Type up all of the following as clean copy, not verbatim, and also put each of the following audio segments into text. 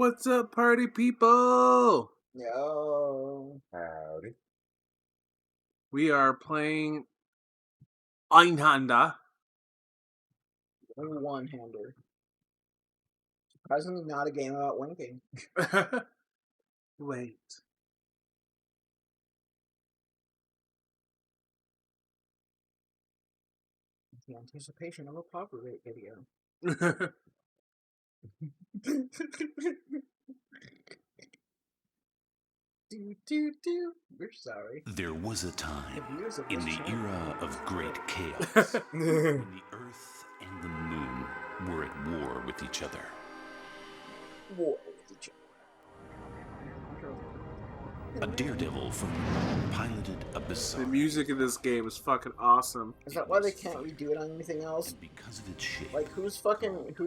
What's up, party people? Yo. Howdy. We are playing Einhander. One-hander. Surprisingly not a game about winking. Wait. The anticipation of a copyright video. We're sorry. There was a time in the channel. era of great chaos when the Earth and the Moon were at war with each other. War with each other. A daredevil from the moon piloted a bizarre... The music in this game is fucking awesome. Is that why they can't redo it on anything else? And because of its shape, Like, who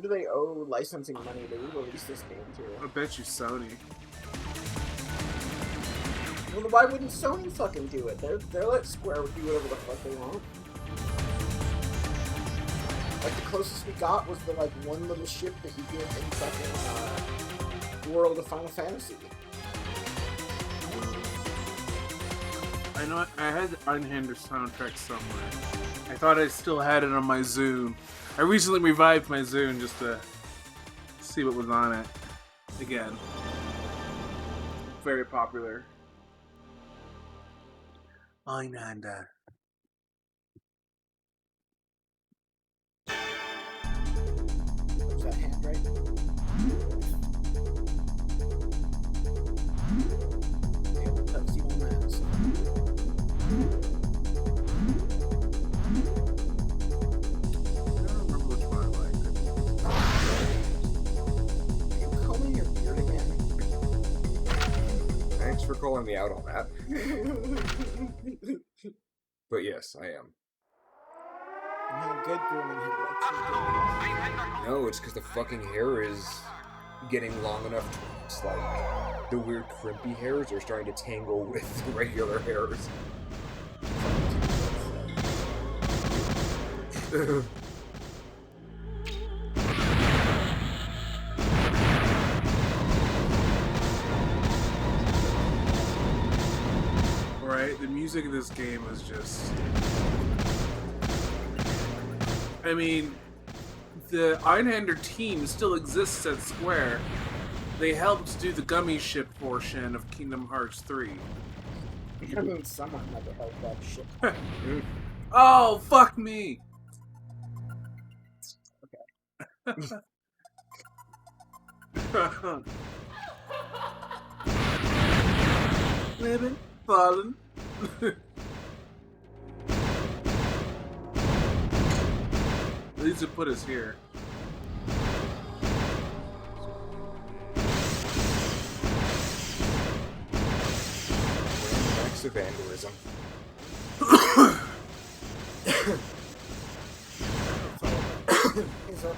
do they owe licensing money to re-release this game to? I bet you Sony. Well, then why wouldn't Sony fucking do it? They're let Square do whatever the fuck they want. Like, the closest we got was the, like, one little ship that you get in fucking, World of Final Fantasy. I know I had the Einhander soundtrack somewhere. I thought I still had it on my Zune. I recently revived my Zune just to see what was on it. Again. Very popular. Einhander. Was that hand right? Thanks for calling me out on that. But yes, I am. How good grooming him looks. No, it's because the fucking hair is getting long enough to it's like the weird crimpy hairs are starting to tangle with the regular hairs. Right? The music of this game is just... I mean, the Einhander team still exists at Square. They helped do the gummy ship portion of Kingdom Hearts 3. I mean, someone had to help that shit. Oh, fuck me! Okay. Living, falling. At least it put us here. Max of vandalism. Is that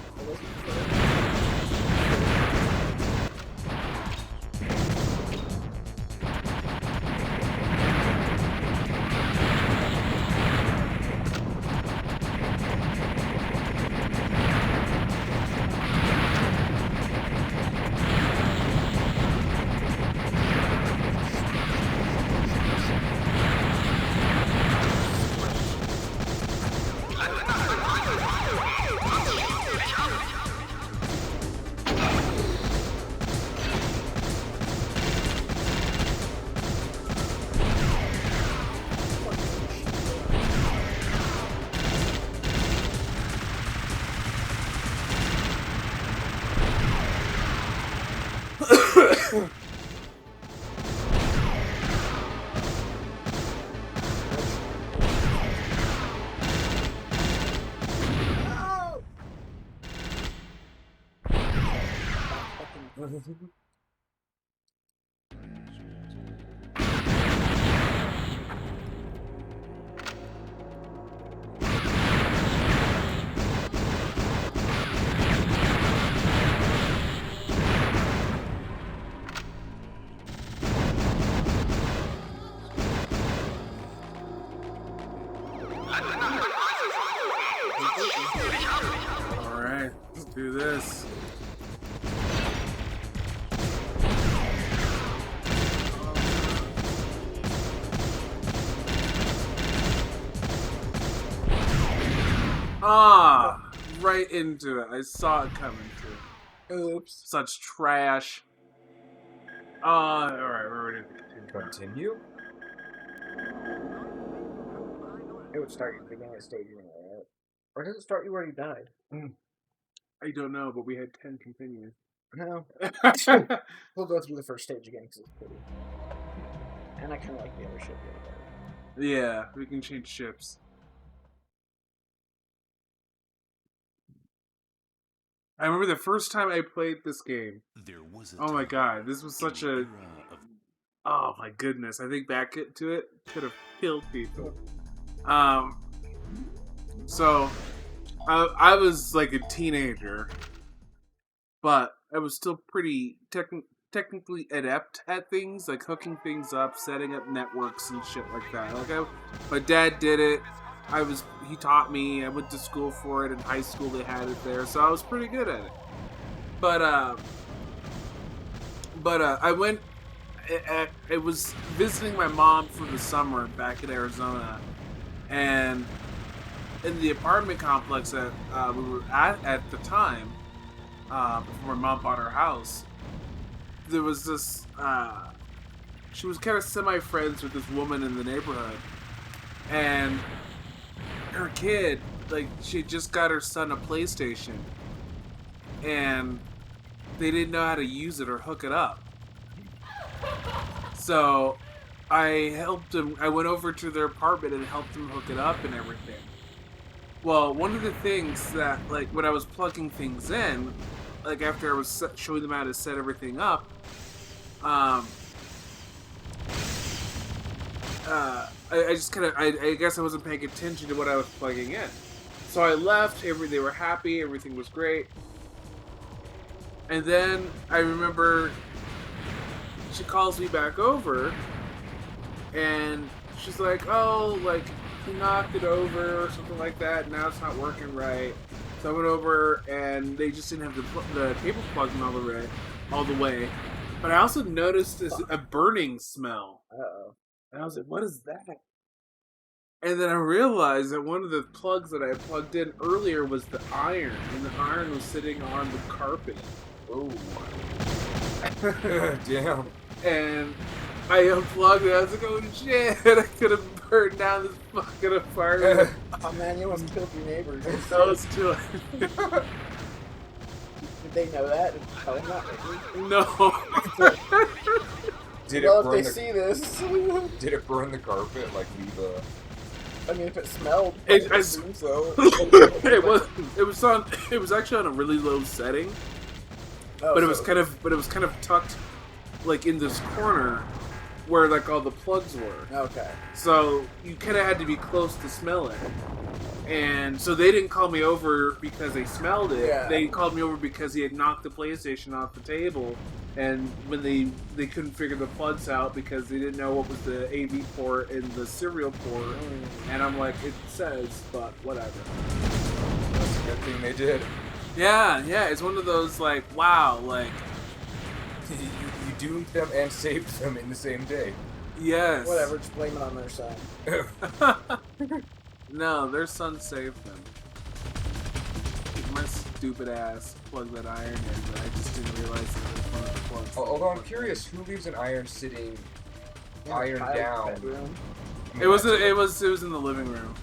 Alright, let's do this. Ah, right into it. I saw it coming too. Oops. Such trash. Alright, we're ready to continue. Continue? It would start you at the beginning of the stage anyway, right? Or does it start you where you died? I don't know, but we had 10 continues. No. We'll go through the first stage again because it's pretty. And I kind of like the other ship a little better. Yeah, we can change ships. I remember the first time I played this game. There was a Oh my time god, this was in such the a... era of Oh my goodness, I think back to it could have killed people. So, I was like a teenager, but I was still pretty technically adept at things, like hooking things up, setting up networks and shit like that. Like my dad did it. He taught me. I went to school for it. In high school they had it there, so I was pretty good at it. But I went. I was visiting my mom for the summer back in Arizona, and in the apartment complex that we were at the time, before my mom bought her house, there was this. She was kind of semi-friends with this woman in the neighborhood, and her kid, like, she just got her son a PlayStation, and they didn't know how to use it or hook it up. So I helped him. I went over to their apartment and helped them hook it up and everything. Well, one of the things that, like, when I was plugging things in, like, after I was showing them how to set everything up, I just kind of, I guess I wasn't paying attention to what I was plugging in. So I left, they were happy, everything was great. And then I remember she calls me back over, and she's like, oh, like, he knocked it over or something like that, now it's not working right. So I went over, and they just didn't have the cable plugged in all the way. But I also noticed a burning smell. Uh-oh. And I was like, what is that? And then I realized that one of the plugs that I had plugged in earlier was the iron, and the iron was sitting on the carpet. Oh. Damn. And I unplugged it. I was like, oh shit, I could have burned down this fucking apartment. Oh man, you almost killed your neighbors. That was too... Did they know that? Did you tell them that? No. Did Well, it burn if they the see this... Did it burn the carpet? Like leave a... I mean, if it smelled, I I assume so. it was actually on a really low setting, Oh, but it was kind of tucked, like, in this corner where, like, all the plugs were. Okay. So you kind of had to be close to smell it. And so they didn't call me over because they smelled it. Yeah. They called me over because he had knocked the PlayStation off the table. And when they couldn't figure the plugs out because they didn't know what was the AV port and the serial port. And I'm like, it says, but whatever. That's a good thing they did. Yeah, it's one of those, like, wow, like, You doomed them and saved them in the same day. yes. Whatever, just blame it on their son. No, their son saved them. My stupid ass plugged that iron in, but I just didn't realize it was one of the plugs. Although I'm curious, who leaves an iron sitting In iron the child's down? bedroom. I mean, It was that's- in the living room.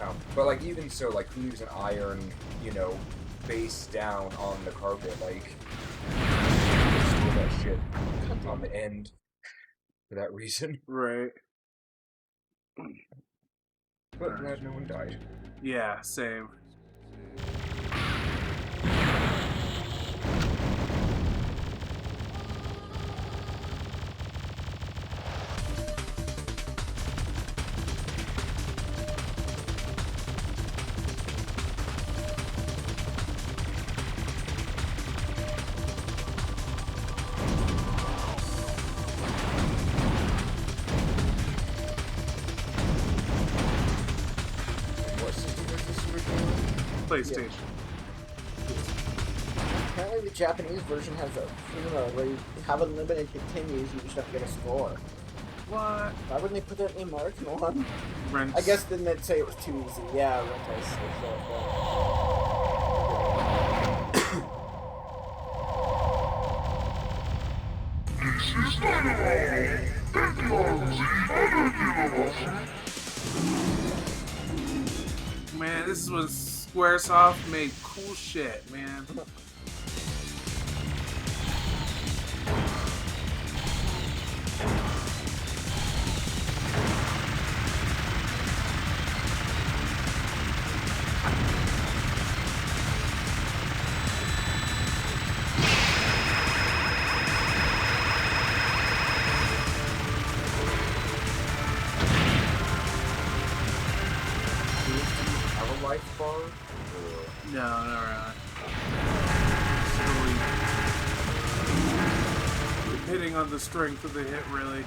Oh, but like even so, like who leaves an iron, face down on the carpet? Like store that shit on the end for that reason. Right. But glad no one died. Yeah, same. What system is this originally? PlayStation. Apparently the Japanese version has a formula where you have unlimited continues, you just have to get a score. What? Why wouldn't they put that in the American one? Rents. I guess then they'd say it was too easy. Yeah, rentals. Man, this is when Squaresoft made cool shit, man. Have a life bar? Or... No, not really. It's really hitting on the strength of the hit, really.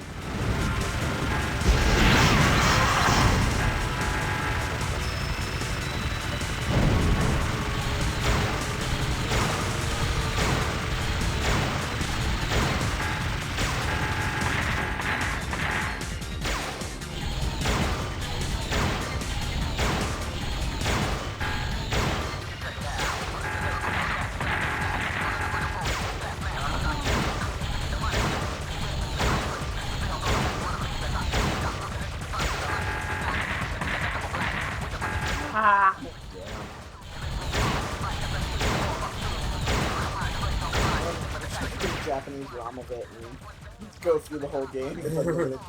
Japanese ROM of it and go through the whole game if it continues.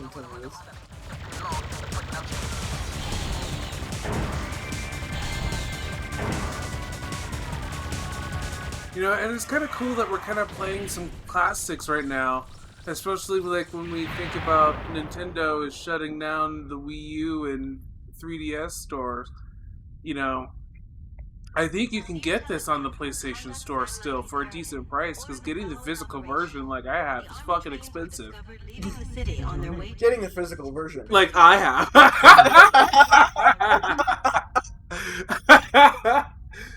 You know, and it's kind of cool that we're kind of playing some classics right now. Especially like when we think about Nintendo is shutting down the Wii U and 3DS stores. You know, I think you can get this on the PlayStation Store still for a decent price, because getting the physical version like I have is fucking expensive. Getting the physical version. Like I have.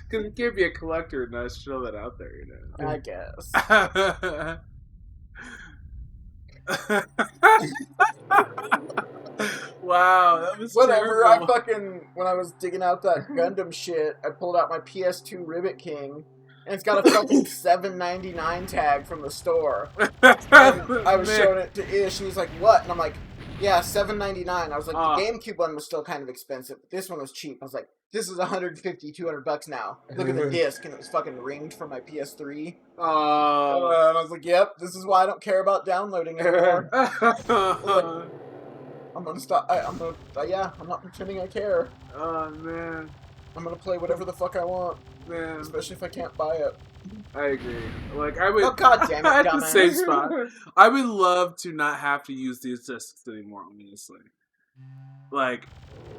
Because it can't be a collector and not show that out there, you know. I guess. Wow, that was Whatever, terrible. I fucking, when I was digging out that Gundam shit, I pulled out my PS2 Rivet King, and it's got a fucking $7.99 tag from the store. And I was showing it to Ish, and he's like, what? And I'm like, yeah, $7.99. I was like, the GameCube one was still kind of expensive, but this one was cheap. I was like, this is $150, $200 now. Look at the disc, and it was fucking ringed from my PS3. And I was like, yep, this is why I don't care about downloading anymore. Like, I'm gonna stop. I'm not pretending I care. Oh, man. I'm gonna play whatever the fuck I want, Man. especially if I can't buy it. I agree. Like, I would. Oh, God damn it, at the dumbass. same spot. I would love to not have to use these discs anymore, honestly. Like,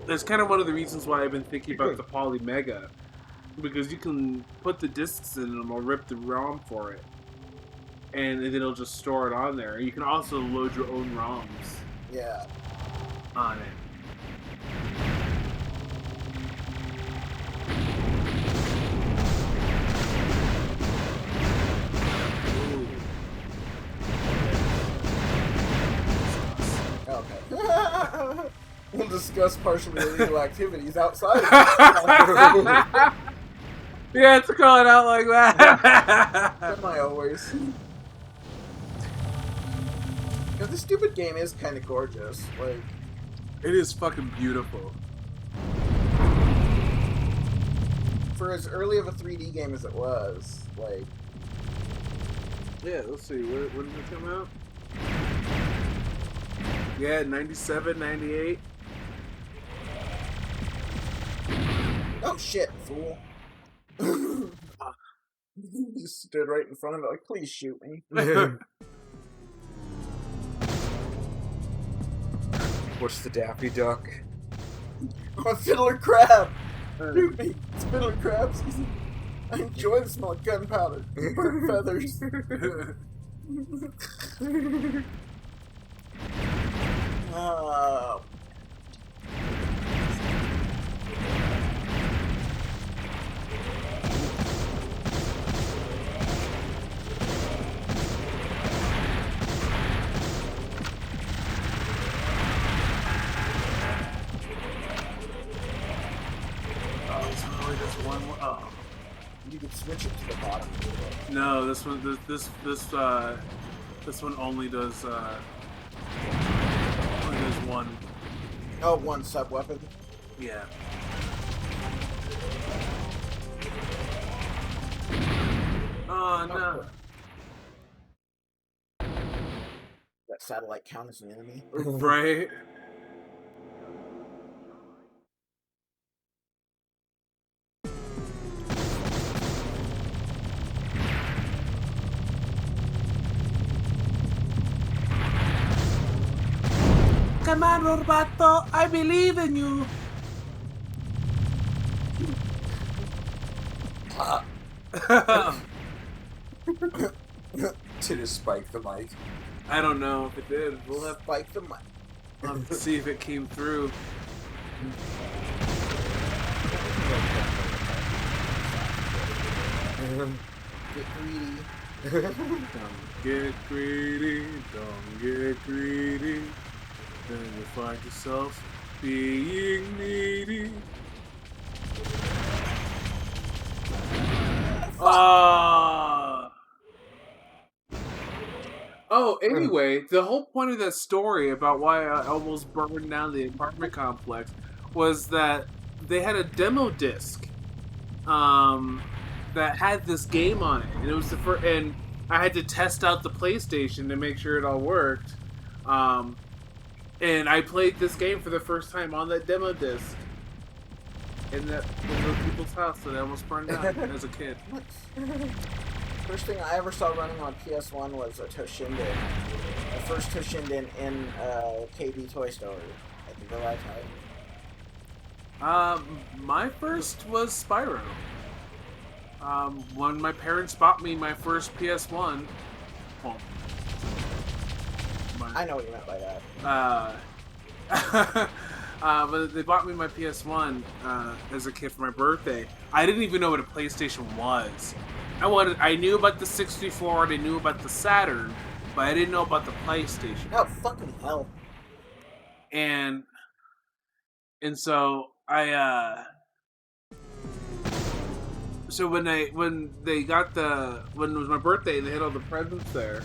that's kind of one of the reasons why I've been thinking about the Poly Mega. Because you can put the discs in and it'll rip the ROM for it. And then it'll just store it on there. You can also load your own ROMs Yeah. on it. Okay. We'll discuss partially illegal activities outside. Yeah, to call it out like that. Am I always? Yeah, this stupid game is kind of gorgeous. Like, It is fucking beautiful. for as early of a 3D game as it was, like. Yeah, let's see. When did it come out? Yeah, 97, 98. Oh shit, fool. You stood right in front of it like, please shoot me. What's the Daffy Duck? I'm a fiddler crab! Shoot me! It's fiddler crab season. I enjoy the smell of gunpowder. Burnt feathers. Oh. You could switch it to the bottom. No, this one this one only does one. Oh, one sub weapon. Yeah. Oh no. That satellite count as an enemy. Right. Come on, Roberto, I believe in you. To just spike the mic. I don't know if it did. We'll have Spike the mic. to see if it came through. Get greedy. Don't get greedy, don't get greedy. Then you find yourself being needy. Ah. Oh, anyway, the whole point of that story about why I almost burned down the apartment complex was that they had a demo disc that had this game on it, and it was the first. And I had to test out the PlayStation to make sure it all worked. And I played this game for the first time on that demo disc in those people's house that I almost burned down as a kid. First thing I ever saw running on PS1 was a Toshinden. The first Toshinden in KB Toy Story. I think the right time. My first was Spyro. When my parents bought me my first PS1. Well, I know what you meant by that. but they bought me my PS1 as a kid for my birthday. I didn't even know what a PlayStation was. I knew about the 64 and I knew about the Saturn, but I didn't know about the PlayStation. Oh, fucking hell. And so so when it was my birthday and they had all the presents there,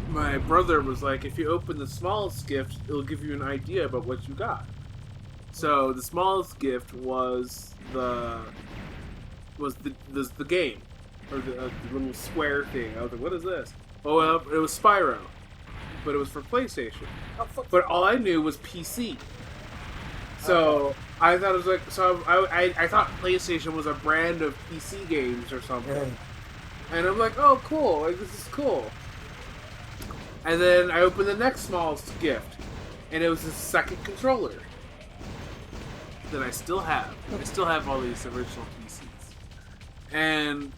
my brother was like, if you open the smallest gift, it'll give you an idea about what you got. So the smallest gift was the game, or the little square thing. I was like, what is this? Oh, well, it was Spyro, but it was for PlayStation. Oh, fuck. But all I knew was PC. So I thought it was like, I thought PlayStation was a brand of PC games or something. And I'm like, oh, cool, like, this is cool. And then I opened the next smallest gift, and it was a second controller that I still have. I still have all these original PCs. And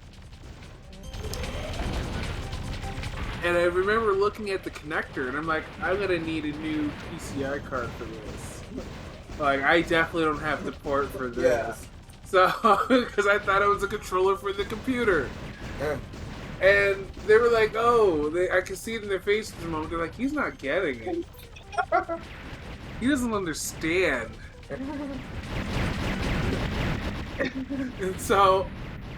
I remember looking at the connector, and I'm like, I'm gonna need a new PCI card for this. Like, I definitely don't have the port for this. Yeah. So, because I thought it was a controller for the computer. And they were like, oh, I could see it in their faces a moment. They're like, he's not getting it. He doesn't understand. And so,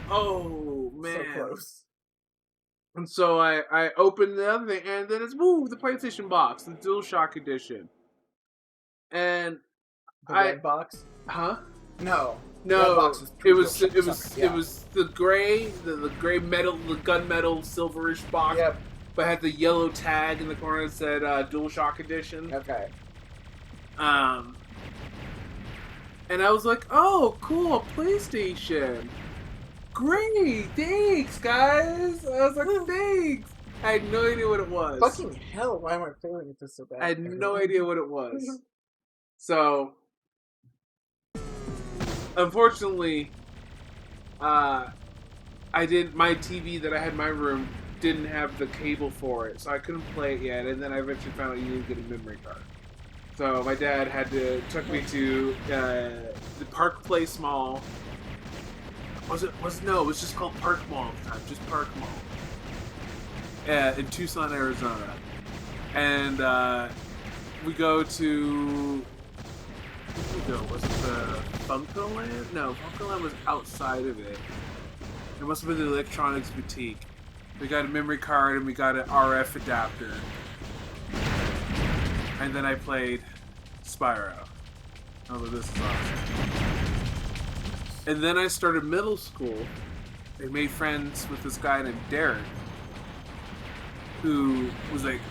oh, man. So close. And so I opened the other thing, and then it's, woo, the PlayStation box, the DualShock edition. And The red box? Huh? No. No, box is it was the gray, the gray metal, the gunmetal silverish box, Yep. but had the yellow tag in the corner that said DualShock Edition. Okay. And I was like, oh, cool, PlayStation. Great, thanks, guys. I was like, thanks. I had no idea what it was. Fucking hell, why am I failing at this so bad? I had no idea what it was. So, unfortunately, my TV that I had in my room didn't have the cable for it, so I couldn't play it yet, and then I eventually found out you needed to get a memory card. So my dad took me to the Park Place Mall. It was just called Park Mall at the time, just Park Mall. In Tucson, Arizona. And we go to Where did we go? Was it the Funko Land? No, Funko Land was outside of it. It must have been the Electronics Boutique. We got a memory card and we got an RF adapter. And then I played Spyro. Oh, but this is awesome. And then I started middle school and made friends with this guy named Derek, who was like,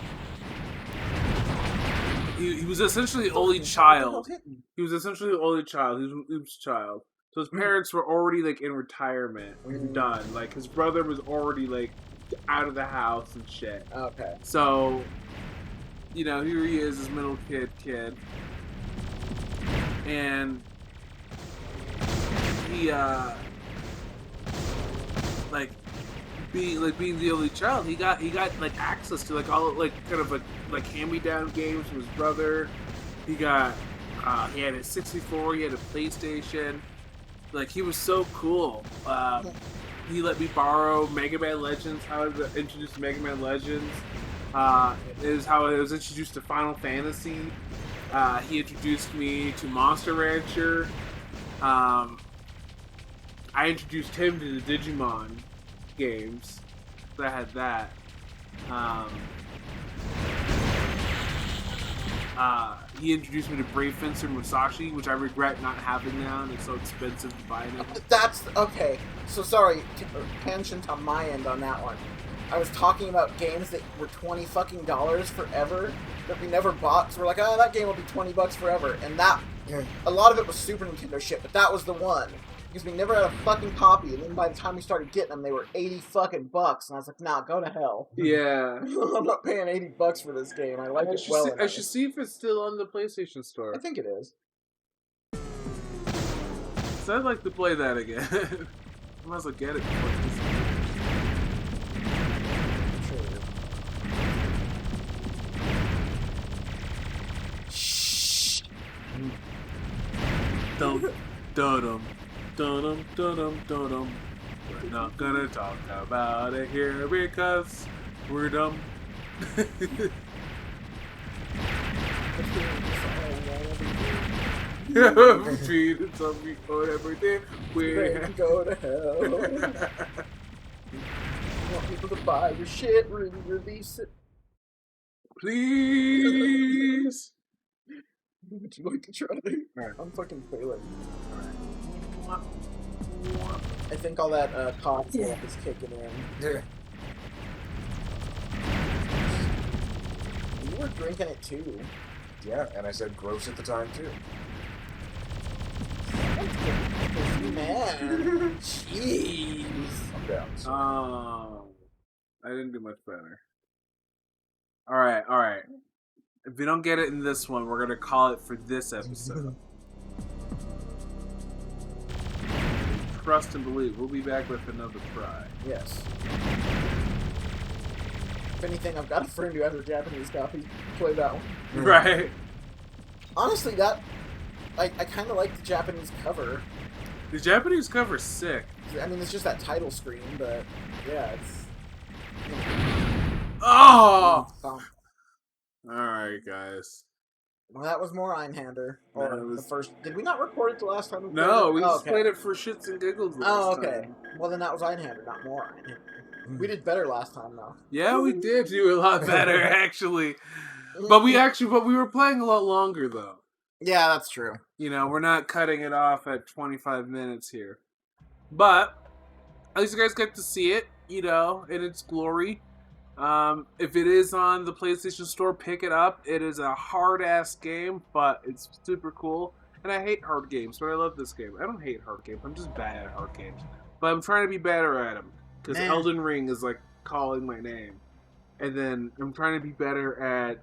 he was essentially the only child. He was essentially the only child. He was an oops child. So his parents were already like in retirement and done. Like his brother was already like out of the house and shit. Okay. So, you know, here he is, this middle kid. And he being the only child, he got like access to like all like kind of like hand-me-down games from his brother. He got he had a 64, he had a PlayStation. Like he was so cool. He let me borrow Mega Man Legends. How I was introduced to Mega Man Legends. It was how I was introduced to Final Fantasy. He introduced me to Monster Rancher. I introduced him to the Digimon games. So I had that. He introduced me to Brave Fencer Musashi, which I regret not having now, and it's so expensive to buy now. That's okay. So sorry, tangent on my end on that one. I was talking about games that were $20 fucking forever that we never bought. So we're like, oh, that game will be $20 forever, and that a lot of it was Super Nintendo shit, but that was the one because we never had a fucking copy. And then by the time we started getting them, they were $80 fucking bucks, and I was like, nah, go to hell. Yeah. I'm not paying $80 for this game. I like it well enough. I should see if it's still on the PlayStation Store. I think it is. So I'd like to play that again. I might as well get it before it's Shh. Dum dum dum dum dum. We're not gonna talk about it here because we're dumb. Between it's on me or everything, we go to hell. You want people to buy your shit, release it. please. Would you like to try? Right. I'm fucking failing. Alright. I think all that cough stuff is kicking in. Yeah. You were drinking it too. Yeah, and I said gross at the time too. Man, jeez. I'm down. So. I didn't do much better. Alright. If we don't get it in this one, we're gonna call it for this episode. Trust and believe. We'll be back with another try. Yes. If anything, I've got a friend who has a Japanese copy. Play that one. Right. Honestly, that I kind of like the Japanese cover. The Japanese cover's sick. I mean, it's just that title screen, but yeah, it's. Oh! Alright, guys. Well, that was more Einhander. Or No, it was- the first. Did we not record it the last time? No, we played it? just played it for shits and giggles last Oh, okay. time. Well, then that was Einhander, not more Einhander. We did better last time, though. Yeah, we did do a lot better, actually. But we were playing a lot longer, though. Yeah, that's true. You know, we're not cutting it off at 25 minutes here. But, at least you guys get to see it, you know, in its glory. If it is on the PlayStation Store, pick it up. It is a hard-ass game, but it's super cool. And I hate hard games, but I love this game. I don't hate hard games. I'm just bad at hard games. But I'm trying to be better at them. Because Man. Elden Ring is, like, calling my name. And then I'm trying to be better at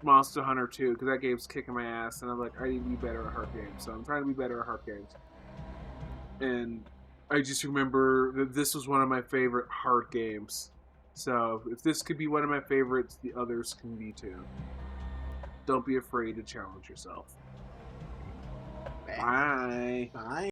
Monster Hunter 2, because that game's kicking my ass. And I'm like, I need to be better at hard games. So I'm trying to be better at hard games. And I just remember that this was one of my favorite hard games. So, if this could be one of my favorites, the others can be too. Don't be afraid to challenge yourself. Bye. Bye.